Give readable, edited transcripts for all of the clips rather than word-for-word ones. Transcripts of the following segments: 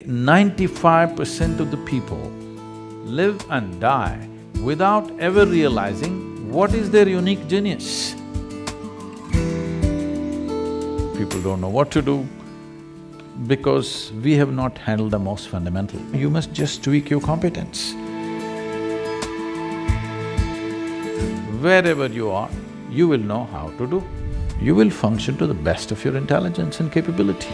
95% of the people live and die without ever realizing what is their unique genius. People don't know what to do because we have not handled the most fundamental. You must just tweak your competence. Wherever you are, you will know how to do. You will function to the best of your intelligence and capability.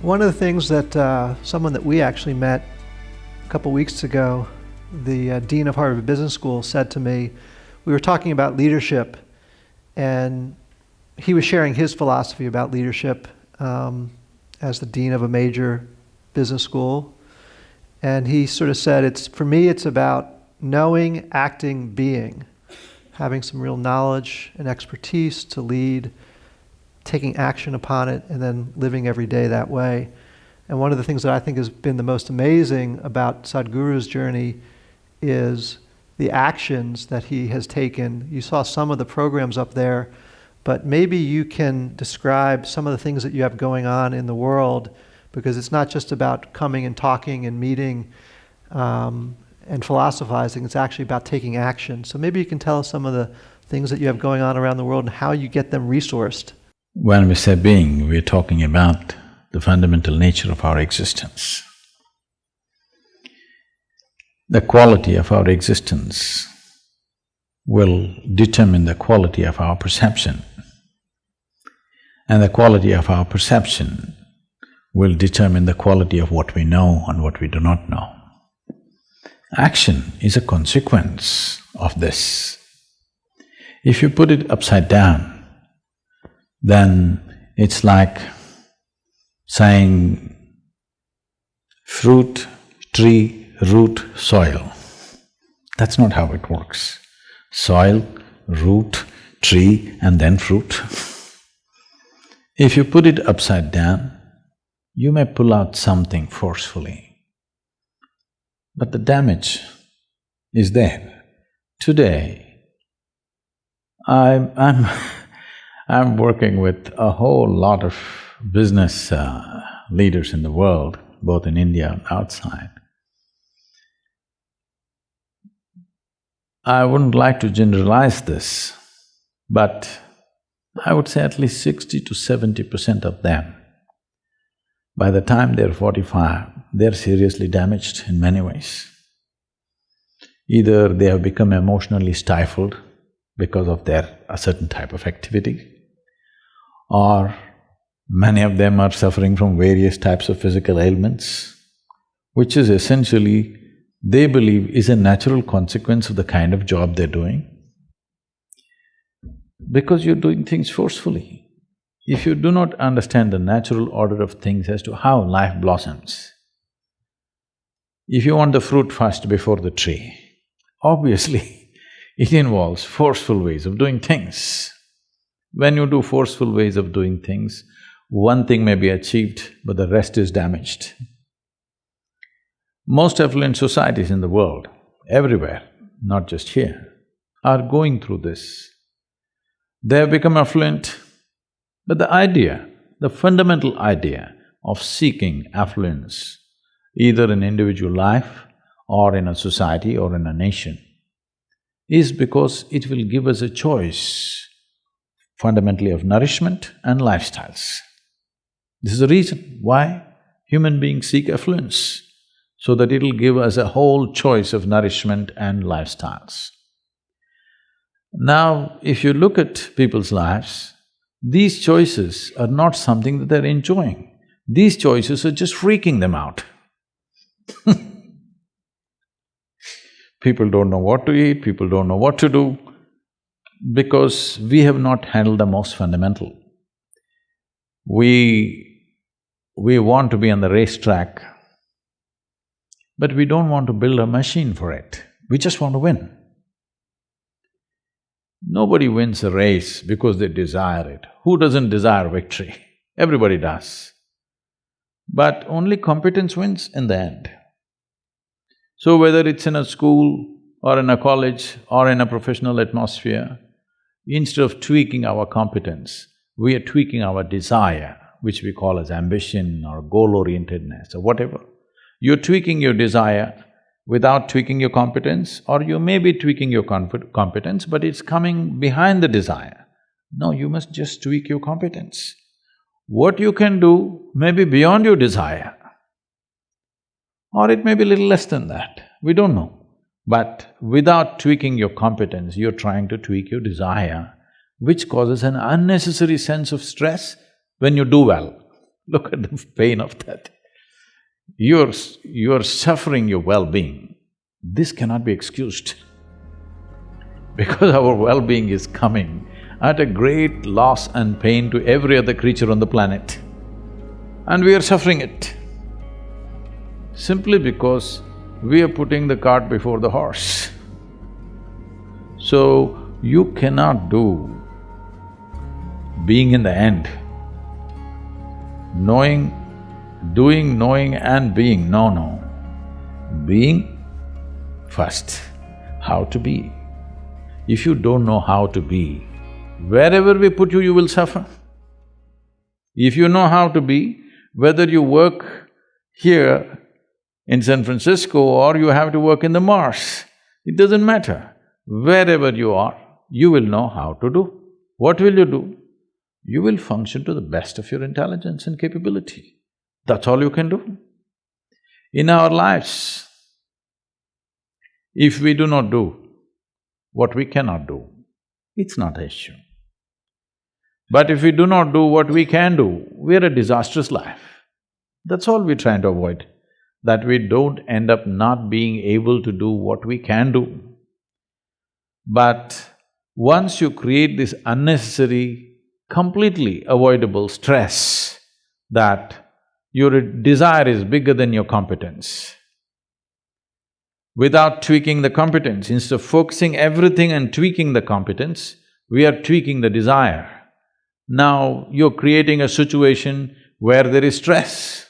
One of the things that someone that we actually met a couple weeks ago, the Dean of Harvard Business School, said to me, we were talking about leadership, and he was sharing his philosophy about leadership as the dean of a major business school. And he sort of said, for me, it's about knowing, acting, being, having some real knowledge and expertise to lead, taking action upon it, and then living every day that way. And one of the things that I think has been the most amazing about Sadhguru's journey is the actions that he has taken. You saw some of the programs up there, but maybe you can describe some of the things that you have going on in the world, because it's not just about coming and talking and meeting and philosophizing, it's actually about taking action. So maybe you can tell us some of the things that you have going on around the world and how you get them resourced. When we say being, we're talking about the fundamental nature of our existence. The quality of our existence will determine the quality of our perception, and the quality of our perception will determine the quality of what we know and what we do not know. Action is a consequence of this. If you put it upside down, then it's like saying fruit, tree, root, soil. That's not how it works. Soil, root, tree, and then fruit. If you put it upside down, you may pull out something forcefully, but the damage is there. Today, I'm working with a whole lot of business leaders in the world, both in India and outside. I wouldn't like to generalize this, but I would say at least 60 to 70% of them, by the time they're 45, they're seriously damaged in many ways. Either they have become emotionally stifled because of a certain type of activity, or many of them are suffering from various types of physical ailments, which is essentially, they believe, is a natural consequence of the kind of job they're doing. Because you're doing things forcefully. If you do not understand the natural order of things as to how life blossoms, if you want the fruit first before the tree, obviously it involves forceful ways of doing things. When you do forceful ways of doing things, one thing may be achieved, but the rest is damaged. Most affluent societies in the world, everywhere, not just here, are going through this. They have become affluent, but the fundamental idea of seeking affluence, either in individual life or in a society or in a nation, is because it will give us a choice fundamentally of nourishment and lifestyles. This is the reason why human beings seek affluence, so that it'll give us a whole choice of nourishment and lifestyles. Now, if you look at people's lives, these choices are not something that they're enjoying. These choices are just freaking them out. People don't know what to eat, people don't know what to do, because we have not handled the most fundamental. We want to be on the racetrack, but we don't want to build a machine for it, we just want to win. Nobody wins a race because they desire it. Who doesn't desire victory? Everybody does. But only competence wins in the end. So whether it's in a school or in a college or in a professional atmosphere, Instead of tweaking our competence, we are tweaking our desire, which we call as ambition or goal-orientedness or whatever. You're tweaking your desire without tweaking your competence, or you may be tweaking your competence, but it's coming behind the desire. No, you must just tweak your competence. What you can do may be beyond your desire, or it may be little less than that, we don't know. But without tweaking your competence, you're trying to tweak your desire, which causes an unnecessary sense of stress when you do well. Look at the pain of that. You're suffering your well-being. This cannot be excused because our well-being is coming at a great loss and pain to every other creature on the planet, and we are suffering it simply because we are putting the cart before the horse. So, you cannot do being in the end, doing, knowing and being, no. Being first, how to be. If you don't know how to be, wherever we put you, you will suffer. If you know how to be, whether you work here in San Francisco or you have to work in the Mars, it doesn't matter. Wherever you are, you will know how to do. What will you do? You will function to the best of your intelligence and capability. That's all you can do. In our lives, if we do not do what we cannot do, it's not an issue. But if we do not do what we can do, we're a disastrous life. That's all we're trying to avoid, that we don't end up not being able to do what we can do. But once you create this unnecessary, completely avoidable stress that your desire is bigger than your competence, without tweaking the competence, instead of focusing everything and tweaking the competence, we are tweaking the desire. Now you're creating a situation where there is stress.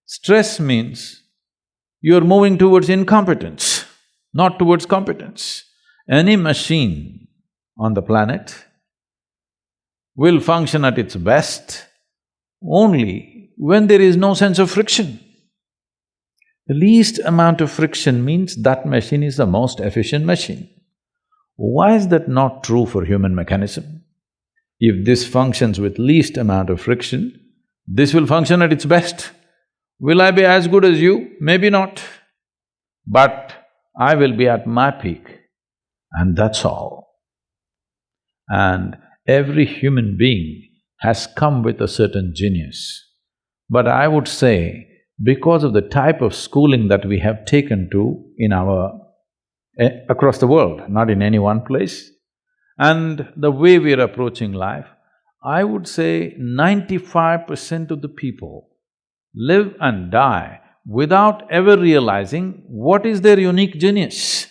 Stress means you're moving towards incompetence, not towards competence. Any machine on the planet will function at its best only when there is no sense of friction. The least amount of friction means that machine is the most efficient machine. Why is that not true for human mechanism? If this functions with least amount of friction, this will function at its best. Will I be as good as you? Maybe not. But I will be at my peak, and that's all. And every human being has come with a certain genius. But I would say, because of the type of schooling that we have taken to in across the world, not in any one place, and the way we are approaching life, I would say 95% of the people live and die without ever realizing what is their unique genius.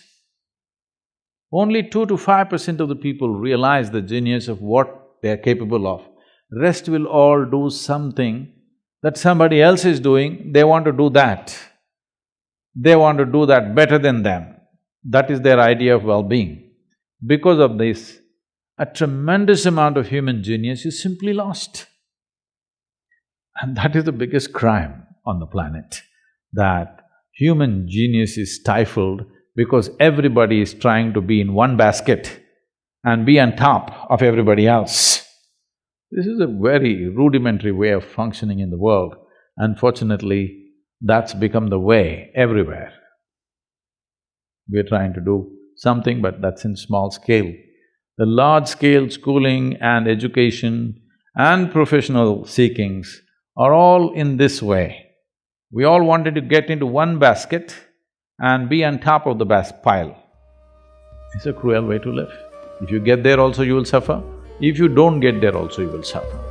Only 2 to 5% of the people realize the genius of what they are capable of. Rest will all do something that somebody else is doing, they want to do that. They want to do that better than them. That is their idea of well-being. Because of this, a tremendous amount of human genius is simply lost. And that is the biggest crime on the planet, that human genius is stifled because everybody is trying to be in one basket and be on top of everybody else. This is a very rudimentary way of functioning in the world. Unfortunately, that's become the way everywhere. We're trying to do something, but that's in small scale. The large-scale schooling and education and professional seekings are all in this way. We all wanted to get into one basket and be on top of the pile. It's a cruel way to live. If you get there also, you will suffer. If you don't get there also, you will suffer.